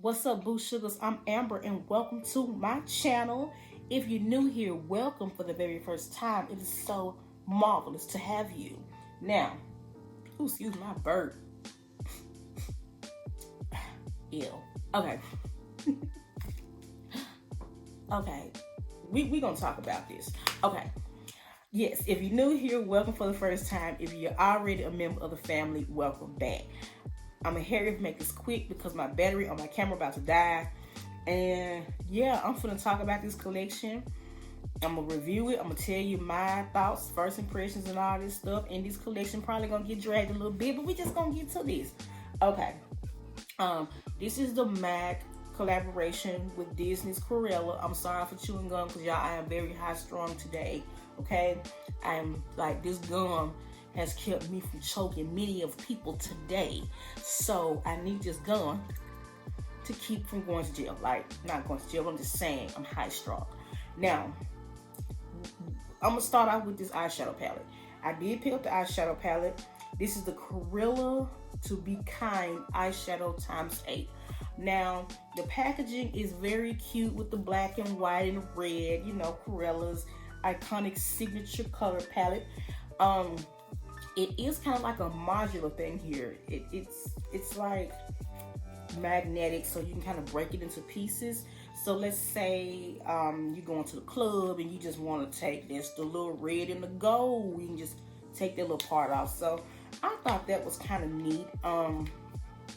What's up, Boo Sugars? I'm Amber and welcome to my channel. If you're new here, welcome for the very first time. It is so marvelous to have you. Now, excuse my burp. Ew. Okay. Okay. We gonna talk about this. Okay. Yes, if you're new here, welcome for the first time. If you're already a member of the family, welcome back. I'm gonna hurry up, make this quick because my battery on my camera about to die. And yeah, I'm gonna talk about this collection. I'm gonna review it. I'm gonna tell you my thoughts, first impressions, and all this stuff. And this collection probably gonna get dragged a little bit, but we just gonna get to this. Okay. This is the MAC collaboration with Disney's Cruella. I'm sorry for chewing gum because y'all, I am very high strung today. Okay, I'm like, this gum has kept me from choking many of people today, so I need this gum to keep from going to jail. Like, not going to jail, I'm just saying I'm high strung. Now, I'm gonna start off with this eyeshadow palette. I did pick up the eyeshadow palette. This is the Cruella To Be Kind eyeshadow ×8. Now, the packaging is very cute with the black and white and red, you know, Cruella's iconic signature color palette. It is kind of like a modular thing here. It's like magnetic, so you can kind of break it into pieces. So let's say you're going to the club and you just want to take this, the little red and the gold, you can just take that little part off. So I thought that was kind of neat.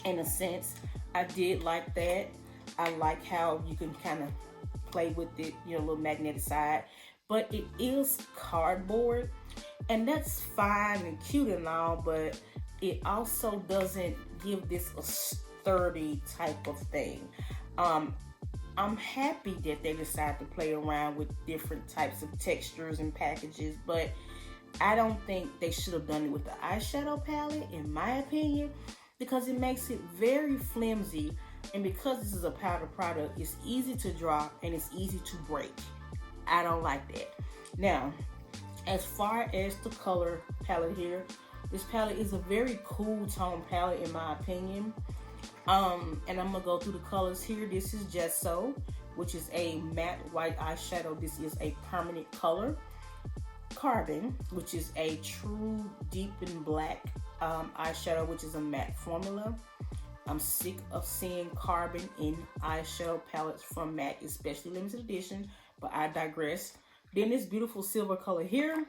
In a sense, I did like that. I like how you can kind of play with it, you know, a little magnetic side. But it is cardboard, and that's fine and cute and all, but it also doesn't give this a sturdy type of thing. I'm happy that they decided to play around with different types of textures and packages, but I don't think they should have done it with the eyeshadow palette, in my opinion, because it makes it very flimsy, and because this is a powder product, it's easy to drop and it's easy to break. I don't like that. Now, as far as the color palette here, this palette is a very cool tone palette in my opinion. And I'm gonna go through the colors here. This is Gesso, which is a matte white eyeshadow. This is a permanent color. Carbon, which is a true deep and black eyeshadow, which is a matte formula. I'm sick of seeing carbon in eyeshadow palettes from MAC, especially limited edition, but I digress. Then this beautiful silver color here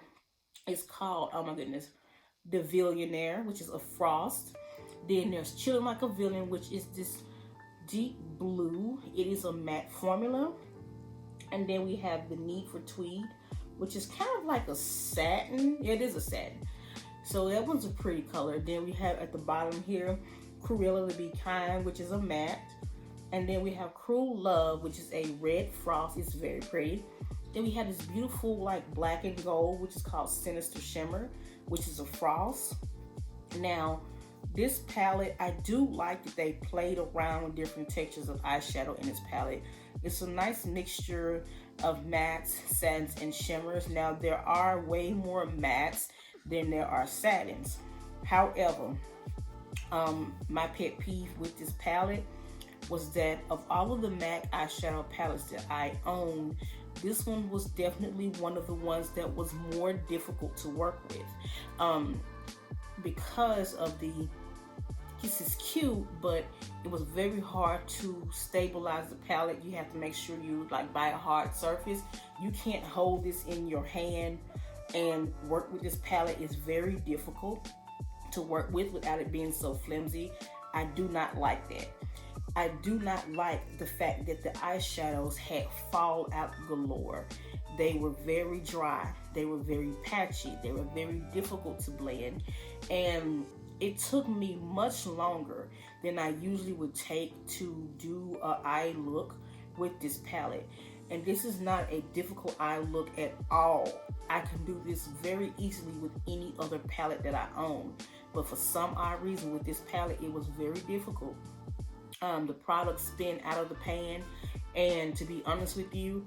is called, oh my goodness, the Billionaire, which is a frost. Then there's Chilling Like a Villain, which is this deep blue. It is a matte formula. And then we have the Need for Tweed, which is kind of like a satin. Yeah, it is a satin. So that one's a pretty color. Then we have at the bottom here, Cruella To Be Kind, which is a matte. And then we have Cruel Love, which is a red frost. It's very pretty. Then we have this beautiful like black and gold, which is called Sinister Shimmer, which is a frost. Now, this palette, I do like that they played around with different textures of eyeshadow in this palette. It's a nice mixture of mattes, satins, and shimmers. Now, there are way more mattes than there are satins. However, my pet peeve with this palette was that of all of the MAC eyeshadow palettes that I own, this one was definitely one of the ones that was more difficult to work with. Because of this is cute, but it was very hard to stabilize the palette. You have to make sure you like buy a hard surface. You can't hold this in your hand and work with this palette. It's very difficult to work with without it being so flimsy. I do not like that. I do not like the fact that the eyeshadows had fallout galore. They were very dry. They were very patchy. They were very difficult to blend. And it took me much longer than I usually would take to do an eye look with this palette. And this is not a difficult eye look at all. I can do this very easily with any other palette that I own. But for some odd reason with this palette, it was very difficult. The product spin out of the pan, and to be honest with you,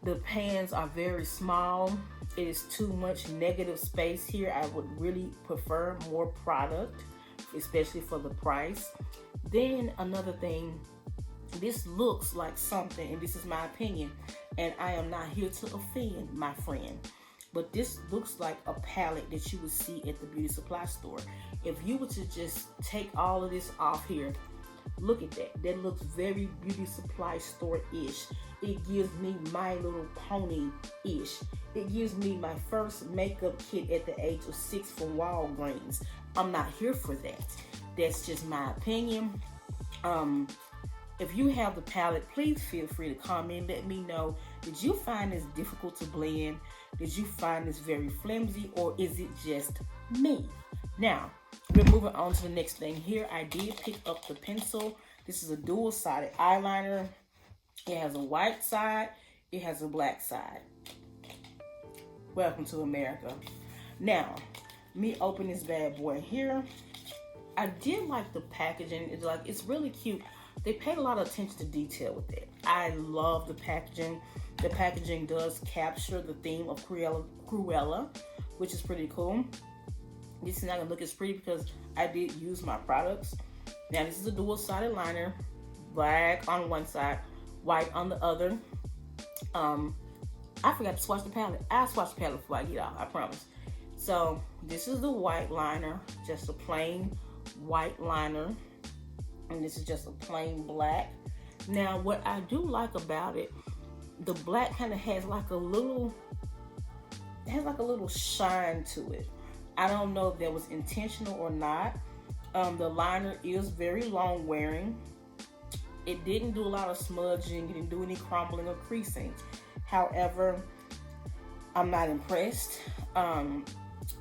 the pans are very small. It is too much negative space here. I would really prefer more product, especially for the price. Then another thing This looks like something, and this is my opinion, and I am not here to offend my friend, but this looks like a palette that you would see at the beauty supply store. If you were to just take all of this off here, look at that. That looks very beauty supply store-ish. It gives me My Little Pony-ish. It gives me my first makeup kit at the age of 6 from Walgreens. I'm not here for that. That's just my opinion. If you have the palette, please feel free to comment. Let me know. Did you find this difficult to blend? Did you find this very flimsy, or is it just me? Now, we're moving on to the next thing here. I did pick up the pencil. This is a dual-sided eyeliner. It has a white side. It has a black side. Welcome to America. Now, me open this bad boy here. I did like the packaging. It's really cute. They paid a lot of attention to detail with it. I love the packaging. The packaging does capture the theme of Cruella, which is pretty cool. This is not gonna look as pretty because I did use my products. Now this is a dual-sided liner, black on one side, white on the other. I forgot to swatch the palette. I'll swatch the palette before I get out, I promise. So this is the white liner, just a plain white liner. And this is just a plain black. Now, what I do like about it, the black kind of has like a little shine to it. I don't know if that was intentional or not. The liner is very long wearing. It didn't do a lot of smudging. It didn't do any crumbling or creasing. However, I'm not impressed.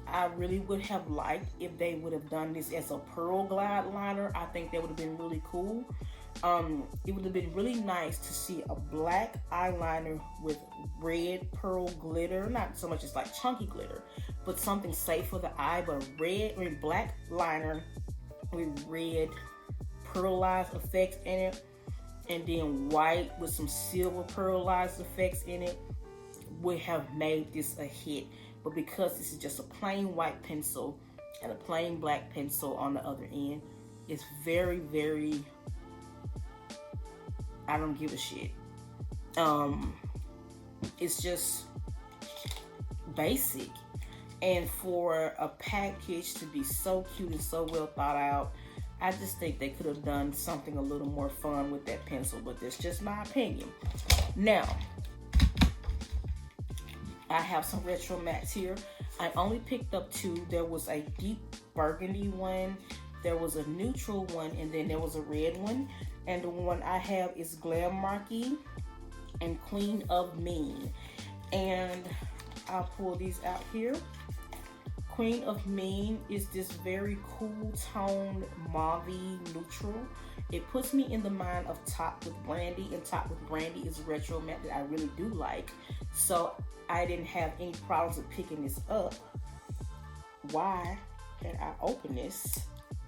I really would have liked if they would have done this as a pearl glide liner. I think that would have been really cool. It would have been really nice to see a black eyeliner with red pearl glitter. Not so much as like chunky glitter, but something safe for the eye. But black liner with red pearlized effects in it, and then white with some silver pearlized effects in it would have made this a hit. But because this is just a plain white pencil and a plain black pencil on the other end, it's very, very, I don't give a shit. It's just basic. And for a package to be so cute and so well thought out, I just think they could have done something a little more fun with that pencil, but that's just my opinion. Now, I have some retro mattes here. I only picked up 2. There was a deep burgundy one, there was a neutral one, and then there was a red one. And the one I have is Glam Marquee and Queen of Mean. And I'll pull these out here. Queen of Mean is this very cool toned mauve-y neutral. It puts me in the mind of Top with Brandy, and Top with Brandy is a retro matte that I really do like. So I didn't have any problems with picking this up. Why can I open this?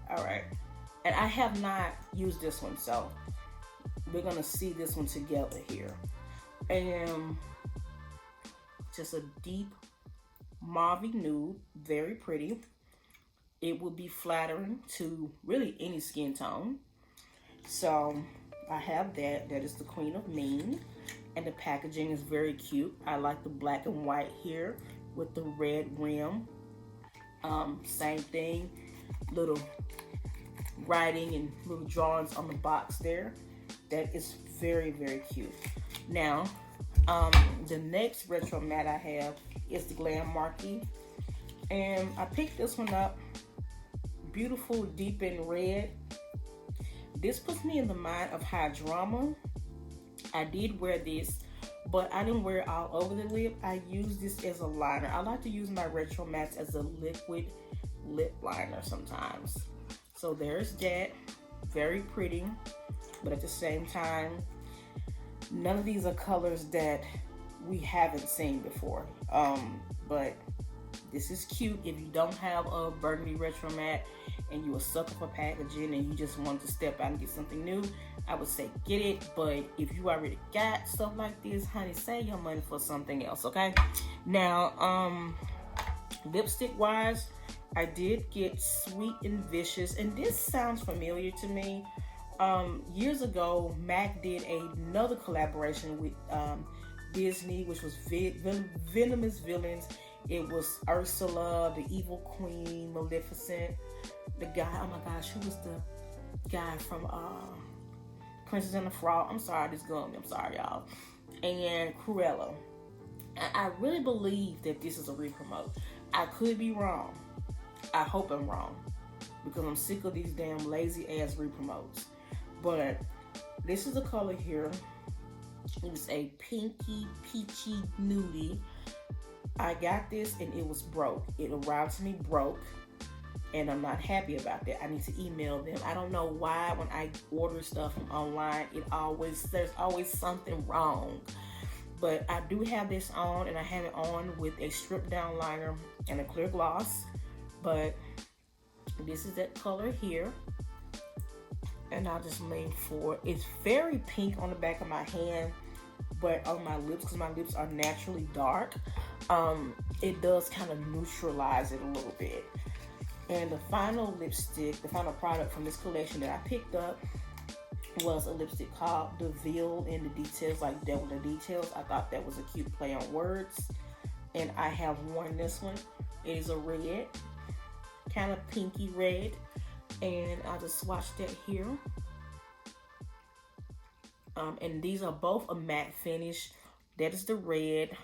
All right. And I have not used this one, so we're gonna see this one together here. And just a deep mauve nude, very pretty. It would be flattering to really any skin tone. So I have that. That is the Queen of Mean. And the packaging is very cute. I like the black and white here with the red rim. Same thing. Little writing and little drawings on the box there. That is very, very cute. Now, the next retro matte I have is the Glam Marquee. And I picked this one up. Beautiful deep in red. This puts me in the mind of High Drama. I did wear this, but I didn't wear it all over the lip. I use this as a liner. I like to use my retro mattes as a liquid lip liner sometimes. So there's that. Very pretty, but at the same time, none of these are colors that we haven't seen before. But this is cute. If you don't have a burgundy retro matte and you a sucker for packaging and you just want to step out and get something new, I would say get it. But if you already got stuff like this, honey, save your money for something else, okay? Now, lipstick wise, I did get Sweet and Vicious, and this sounds familiar to me. Years ago, MAC did another collaboration with Disney, which was Venomous Villains. It was Ursula, the Evil Queen, Maleficent, the guy. Oh my gosh, who was the guy from Princess and the Frog? I'm sorry, this gum. I'm sorry, y'all. And Cruella. I really believe that this is a re-promote. I could be wrong. I hope I'm wrong, because I'm sick of these damn lazy ass re-promotes. But this is the color here. It's a pinky peachy nudie. I got this and it was broke. It arrived to me broke, and I'm not happy about that. I need to email them. I don't know why when I order stuff from online, there's always something wrong. But I do have this on, and I have it on with a stripped down liner and a clear gloss. But this is that color here, and I'll just lean forward. It's very pink on the back of my hand, but on my lips, because my lips are naturally dark, it does kind of neutralize it a little bit. And the final lipstick, the final product from this collection that I picked up was a lipstick called The Veil in the Details, like Devil in the Details. I thought that was a cute play on words, and I have worn this one. It is a red, kind of pinky red, and I'll just swatch that here. And these are both a matte finish. That is the red.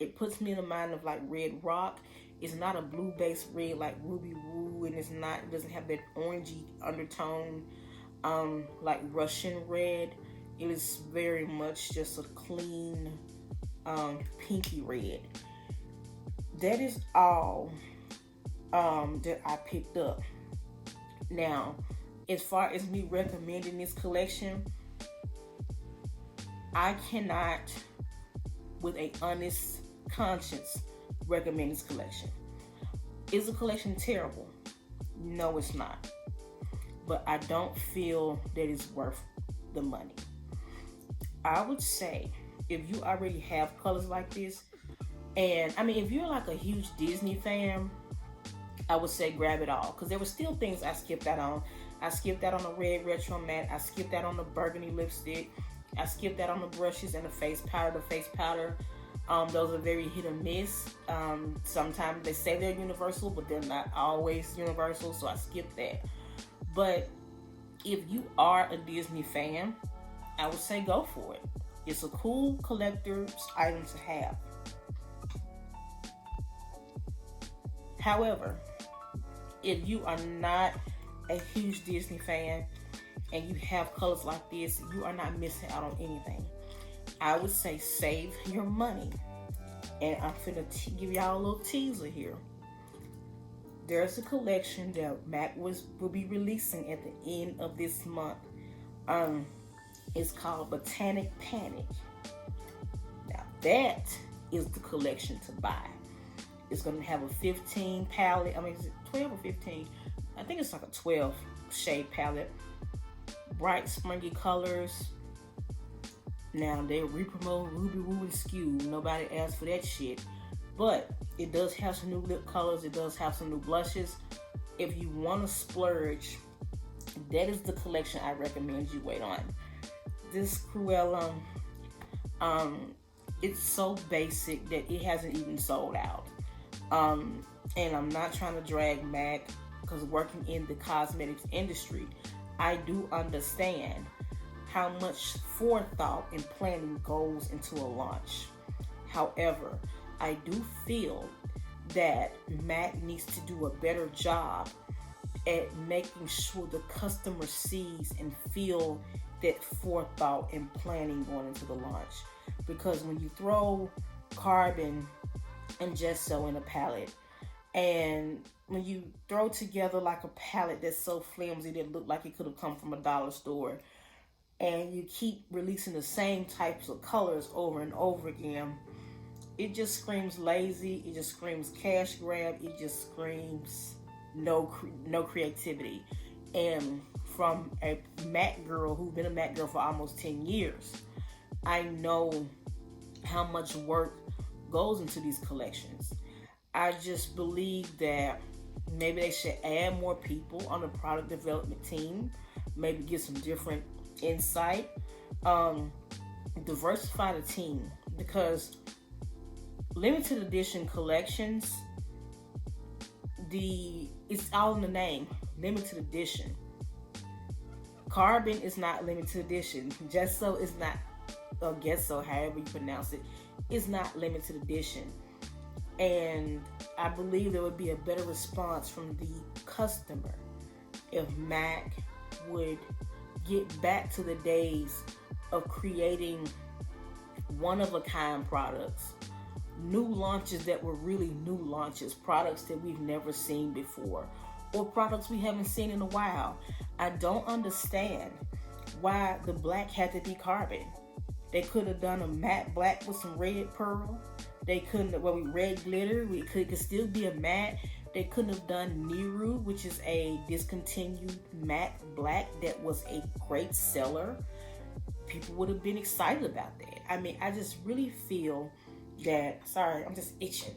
It puts me in the mind of like Red Rock. It's not a blue based red like Ruby Woo, and it doesn't have that orangey undertone like Russian red. It is very much just a clean pinky red. That is all that I picked up. Now, as far as me recommending this collection, I cannot, with a honest conscience, recommend this collection. Is the collection terrible? No, it's not. But I don't feel that it's worth the money. I would say if you already have colors like this, and I mean, if you're like a huge Disney fan, I would say grab it all, because there were still things I skipped out on. I skipped out on the red retro matte. I skipped out on the burgundy lipstick. I skipped out on the brushes and the face powder. The face powder, those are very hit or miss. Sometimes they say they're universal, but they're not always universal, so I skipped that. But if you are a Disney fan, I would say go for it. It's a cool collector's item to have. However, if you are not a huge Disney fan and you have colors like this, you are not missing out on anything. I would say save your money. And I'm finna give y'all a little teaser here. There's a collection that MAC will be releasing at the end of this month. It's called Botanic Panic. Now that is the collection to buy. It's going to have a 15 palette. I mean, is it 12 or 15? I think it's like a 12 shade palette. Bright, springy colors. Now, they re-promote Ruby Woo and Skew. Nobody asked for that shit. But it does have some new lip colors. It does have some new blushes. If you want to splurge, that is the collection I recommend you wait on. This Cruella, it's so basic that it hasn't even sold out. And I'm not trying to drag MAC, because working in the cosmetics industry, I do understand how much forethought and planning goes into a launch. However, I do feel that MAC needs to do a better job at making sure the customer sees and feel that forethought and planning going into the launch. Because when you throw carbon and gesso in a palette, and when you throw together like a palette that's so flimsy that it looked like it could have come from a dollar store, and you keep releasing the same types of colors over and over again, it just screams lazy. It just screams cash grab. It just screams no creativity. And from a MAC girl who's been a MAC girl for almost 10 years, I know how much work goes into these collections. I just believe that maybe they should add more people on the product development team. maybe get some different insight. Diversify the team, because limited edition collections, it's all in the name, limited edition. Carbon is not limited edition. Gesso is not, or Gesso, however you pronounce it, is not limited edition. And I believe there would be a better response from the customer if MAC would get back to the days of creating one-of-a-kind products, new launches that were really new launches, products that we've never seen before, or products we haven't seen in a while. I don't understand why the black had to be carbon. They could have done a matte black with some red pearl. They couldn't, well, with red glitter, it could still be a matte. They couldn't have done Niru, which is a discontinued matte black that was a great seller. People would have been excited about that. I mean, I just really feel that, sorry, I'm just itching.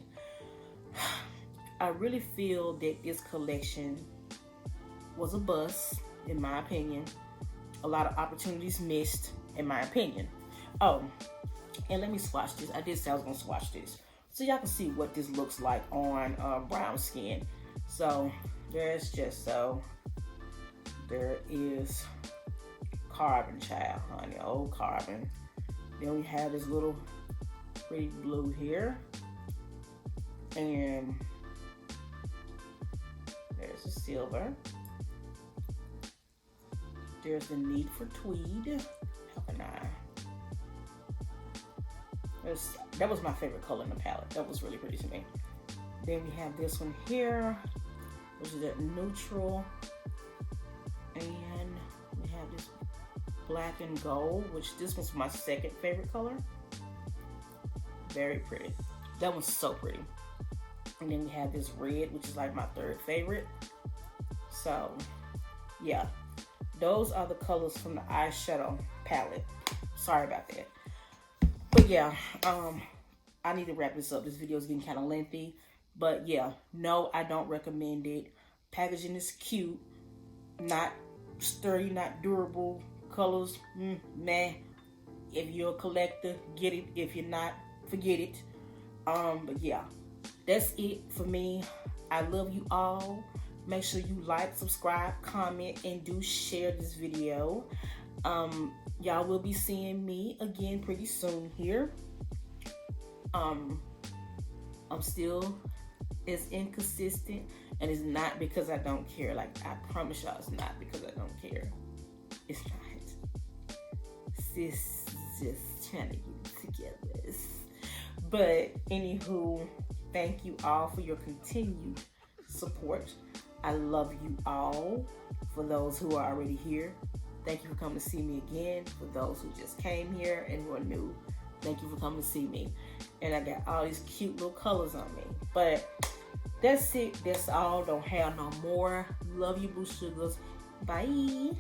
I really feel that this collection was a bust, in my opinion. A lot of opportunities missed, in my opinion. Oh, and let me swatch this. I did say I was gonna swatch this, so y'all can see what this looks like on brown skin. So there's Gesso. There is Carbon, child, honey, old Carbon. Then we have this little pretty blue here, and there's the silver. There's the Need for Tweed. How can I? That was my favorite color in the palette. That was really pretty to me. Then we have this one here, which is that neutral, and we have this black and gold, which this one's my second favorite color. Very pretty. That one's so pretty. And then we have this red, which is like my third favorite. So yeah, those are the colors from the eyeshadow palette. Sorry about that. But yeah, I need to wrap this up. This video is getting kind of lengthy. But yeah, no, I don't recommend it. Packaging is cute, not sturdy, not durable. Colors, meh. If you're a collector, get it. If you're not, forget it. But yeah, that's it for me. I love you all. Make sure you like, subscribe, comment, and do share this video. Y'all will be seeing me again pretty soon here. I'm still as inconsistent, and it's not because I don't care. Like, I promise y'all, it's not because I don't care. It's not. Sis just trying to get it together. But anywho, thank you all for your continued support. I love you all. For those who are already here, thank you for coming to see me again. For those who just came here and who are new, thank you for coming to see me. And I got all these cute little colors on me. But that's it. That's all. Don't have no more. Love you, Boo Sugars. Bye.